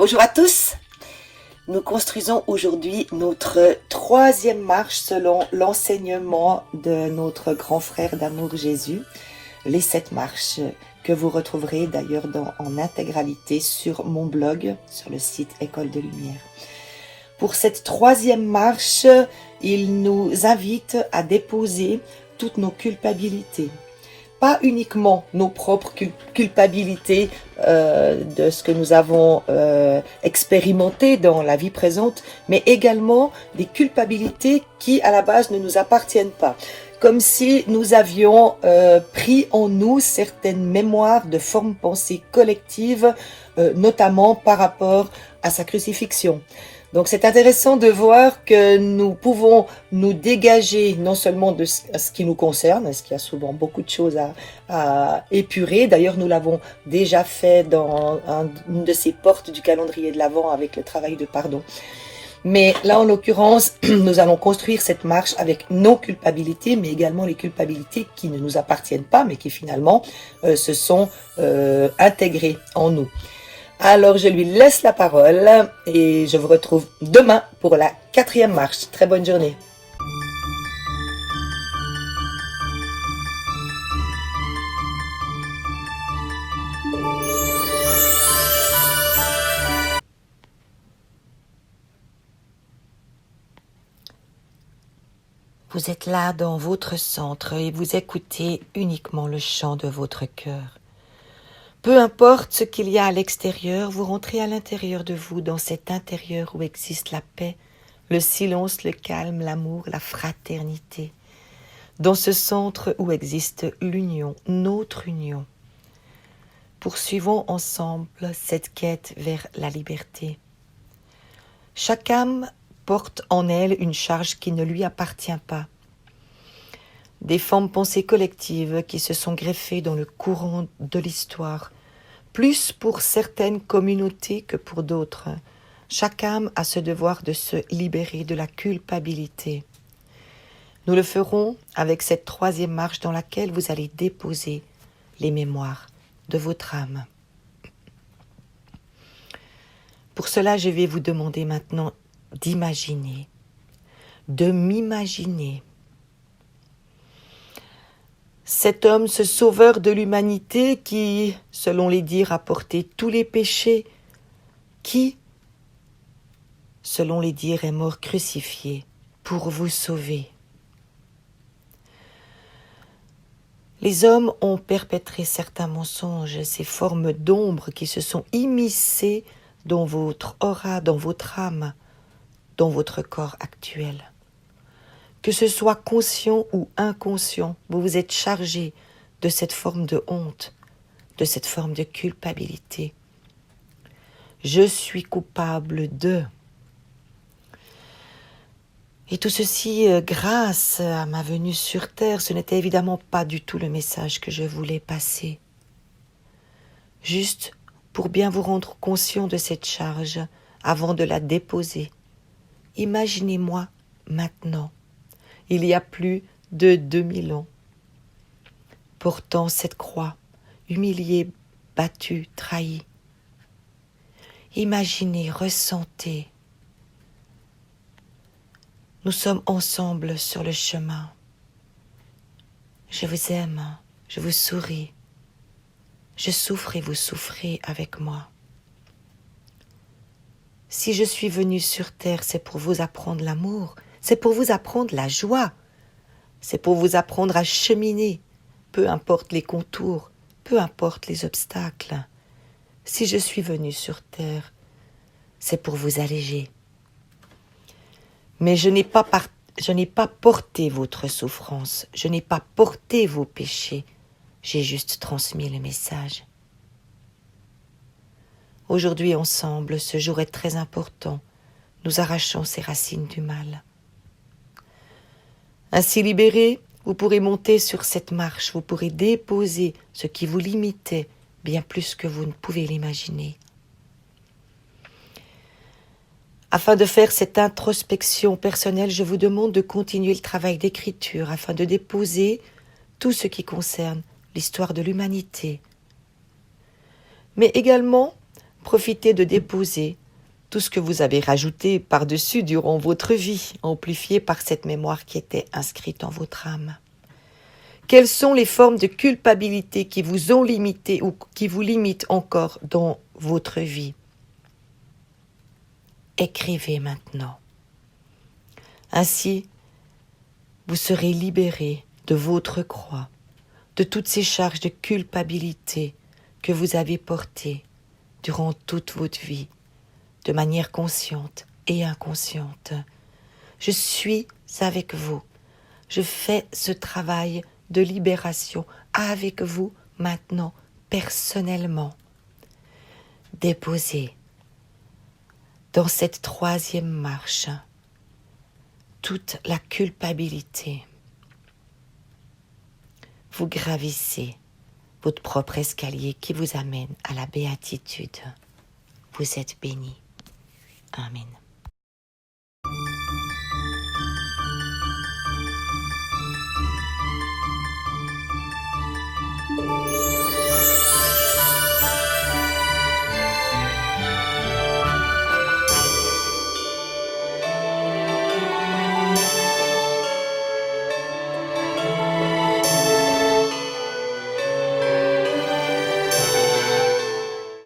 Bonjour à tous. Nous construisons aujourd'hui notre troisième marche selon l'enseignement de notre grand frère d'amour Jésus, les 7 marches que vous retrouverez d'ailleurs en intégralité sur mon blog, sur le site École de Lumière. Pour cette troisième marche, il nous invite à déposer toutes nos culpabilités. Pas uniquement nos propres culpabilités de ce que nous avons expérimenté dans la vie présente, mais également des culpabilités qui à la base ne nous appartiennent pas. Comme si nous avions pris en nous certaines mémoires de formes pensées collectives, notamment par rapport à sa crucifixion. Donc c'est intéressant de voir que nous pouvons nous dégager non seulement de ce qui nous concerne, parce qu'il y a souvent beaucoup de choses à épurer. D'ailleurs, nous l'avons déjà fait dans une de ces portes du calendrier de l'Avent avec le travail de pardon. Mais là, en l'occurrence, nous allons construire cette marche avec nos culpabilités, mais également les culpabilités qui ne nous appartiennent pas, mais qui finalement se sont intégrées en nous. Alors, je lui laisse la parole et je vous retrouve demain pour la 4e marche. Très bonne journée. Vous êtes là dans votre centre et vous écoutez uniquement le chant de votre cœur. Peu importe ce qu'il y a à l'extérieur, vous rentrez à l'intérieur de vous, dans cet intérieur où existe la paix, le silence, le calme, l'amour, la fraternité. Dans ce centre où existe l'union, notre union. Poursuivons ensemble cette quête vers la liberté. Chaque âme porte en elle une charge qui ne lui appartient pas. Des formes pensées collectives qui se sont greffées dans le courant de l'histoire, plus pour certaines communautés que pour d'autres. Chaque âme a ce devoir de se libérer de la culpabilité. Nous le ferons avec cette 3e marche dans laquelle vous allez déposer les mémoires de votre âme. Pour cela, je vais vous demander maintenant d'imaginer, de m'imaginer. Cet homme, ce sauveur de l'humanité qui, selon les dires, a porté tous les péchés, qui, selon les dires, est mort crucifié pour vous sauver. Les hommes ont perpétré certains mensonges, ces formes d'ombre qui se sont immiscées dans votre aura, dans votre âme, dans votre corps actuel. Que ce soit conscient ou inconscient, vous vous êtes chargé de cette forme de honte, de cette forme de culpabilité. Je suis coupable de. Et tout ceci grâce à ma venue sur terre, ce n'était évidemment pas du tout le message que je voulais passer. Juste pour bien vous rendre conscient de cette charge avant de la déposer. Imaginez-moi maintenant. Il y a plus de 2000 ans, portant cette croix, humilié, battu, trahi. Imaginez, ressentez. Nous sommes ensemble sur le chemin. Je vous aime, je vous souris. Je souffre et vous souffrez avec moi. Si je suis venue sur terre, c'est pour vous apprendre l'amour. C'est pour vous apprendre la joie. C'est pour vous apprendre à cheminer, peu importe les contours, peu importe les obstacles. Si je suis venue sur terre, c'est pour vous alléger. Mais je n'ai pas porté votre souffrance, je n'ai pas porté vos péchés, j'ai juste transmis le message. Aujourd'hui ensemble, ce jour est très important, nous arrachons ces racines du mal. Ainsi libérés, vous pourrez monter sur cette marche, vous pourrez déposer ce qui vous limitait bien plus que vous ne pouvez l'imaginer. Afin de faire cette introspection personnelle, je vous demande de continuer le travail d'écriture afin de déposer tout ce qui concerne l'histoire de l'humanité. Mais également Profitez de déposer tout ce que vous avez rajouté par-dessus durant votre vie, amplifié par cette mémoire qui était inscrite en votre âme. Quelles sont les formes de culpabilité qui vous ont limité ou qui vous limitent encore dans votre vie? Écrivez maintenant. Ainsi, vous serez libéré de votre croix, de toutes ces charges de culpabilité que vous avez portées durant toute votre vie, de manière consciente et inconsciente. Je suis avec vous. Je fais ce travail de libération avec vous maintenant, personnellement. Déposez dans cette troisième marche toute la culpabilité. Vous gravissez votre propre escalier qui vous amène à la béatitude. Vous êtes bénis. Amen.